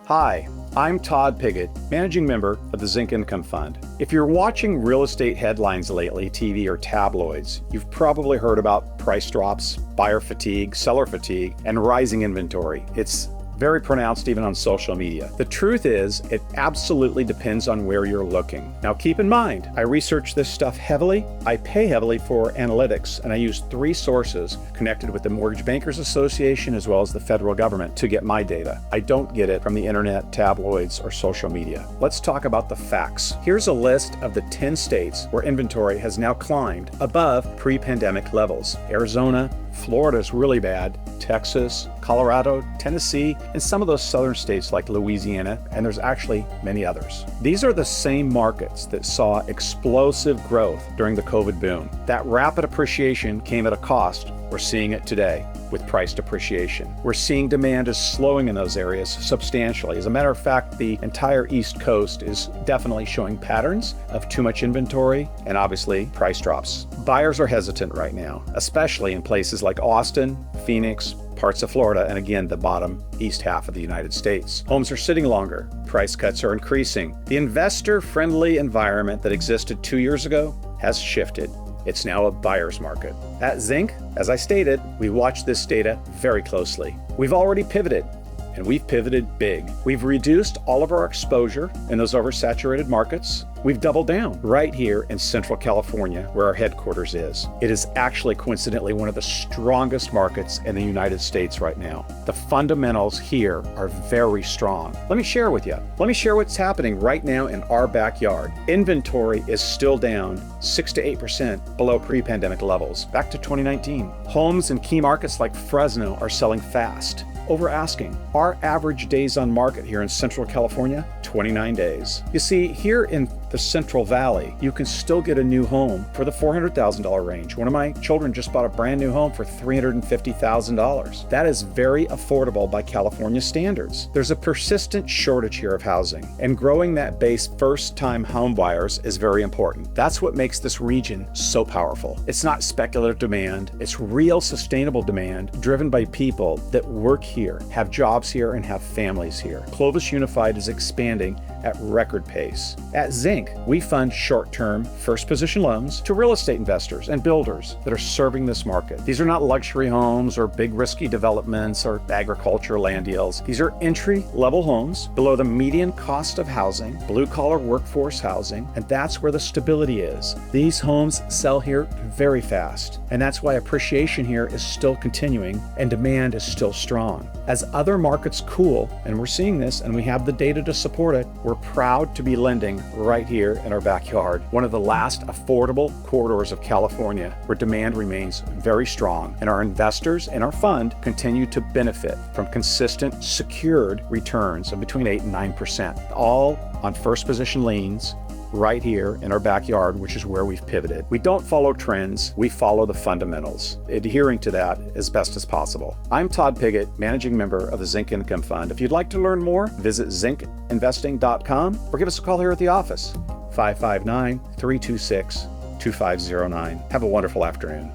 Hi, I'm Todd Piggott, managing member of the Zinc Income Fund. If you're watching real estate headlines lately, TV or tabloids, you've probably heard about price drops, buyer fatigue, seller fatigue, and rising inventory. It's very pronounced even on social media. The truth is, it absolutely depends on where you're looking. Now keep in mind, I research this stuff heavily, I pay heavily for analytics, and I use 3 sources connected with the Mortgage Bankers Association as well as the federal government to get my data. I don't get it from the internet, tabloids, or social media. Let's talk about the facts. Here's a list of the 10 states where inventory has now climbed above pre-pandemic levels. Arizona, Florida is really bad, Texas, Colorado, Tennessee, and some of those southern states like Louisiana, and there's actually many others. These are the same markets that saw explosive growth during the COVID boom. That rapid appreciation came at a cost. We're seeing it today with price depreciation. We're seeing demand is slowing in those areas substantially. As a matter of fact, the entire East Coast is definitely showing patterns of too much inventory and obviously price drops. Buyers are hesitant right now, especially in places like Austin, Phoenix, parts of Florida, and again, the bottom east half of the United States. Homes are sitting longer. Price cuts are increasing. The investor-friendly environment that existed 2 years ago has shifted. It's now a buyer's market. At Zinc, as I stated, we watch this data very closely. We've already pivoted, and we've pivoted big. We've reduced all of our exposure in those oversaturated markets. We've doubled down right here in Central California, where our headquarters is. It is actually coincidentally one of the strongest markets in the United States right now. The fundamentals here are very strong. Let me share with you. Let me share what's happening right now in our backyard. Inventory is still down 6 to 8% below pre-pandemic levels, back to 2019. Homes in key markets like Fresno are selling fast, over asking. Our average days on market here in Central California, 29 days. You see, here in the Central Valley, you can still get a new home for the $400,000 range. One of my children just bought a brand new home for $350,000. That is very affordable by California standards. There's a persistent shortage here of housing, and growing that base first-time home buyers is very important. That's what makes this region so powerful. It's not speculative demand, it's real sustainable demand driven by people that work here, have jobs here, and have families here. Clovis Unified is expanding at record pace. At Zinc, we fund short-term, first-position loans to real estate investors and builders that are serving this market. These are not luxury homes or big risky developments or agriculture land deals. These are entry-level homes below the median cost of housing, blue-collar workforce housing, and that's where the stability is. These homes sell here very fast, and that's why appreciation here is still continuing and demand is still strong. As other markets cool, and we're seeing this and we have the data to support it, we're proud to be lending right here in our backyard, one of the last affordable corridors of California where demand remains very strong, and our investors and our fund continue to benefit from consistent, secured returns of between 8 and 9%, all on first position liens right here in our backyard, which is where we've pivoted. We don't follow trends, we follow the fundamentals, adhering to that as best as possible. I'm Todd Piggott, managing member of the Zinc Income Fund. If you'd like to learn more, visit zincinvesting.com or give us a call here at the office, 559-326-2509. Have a wonderful afternoon.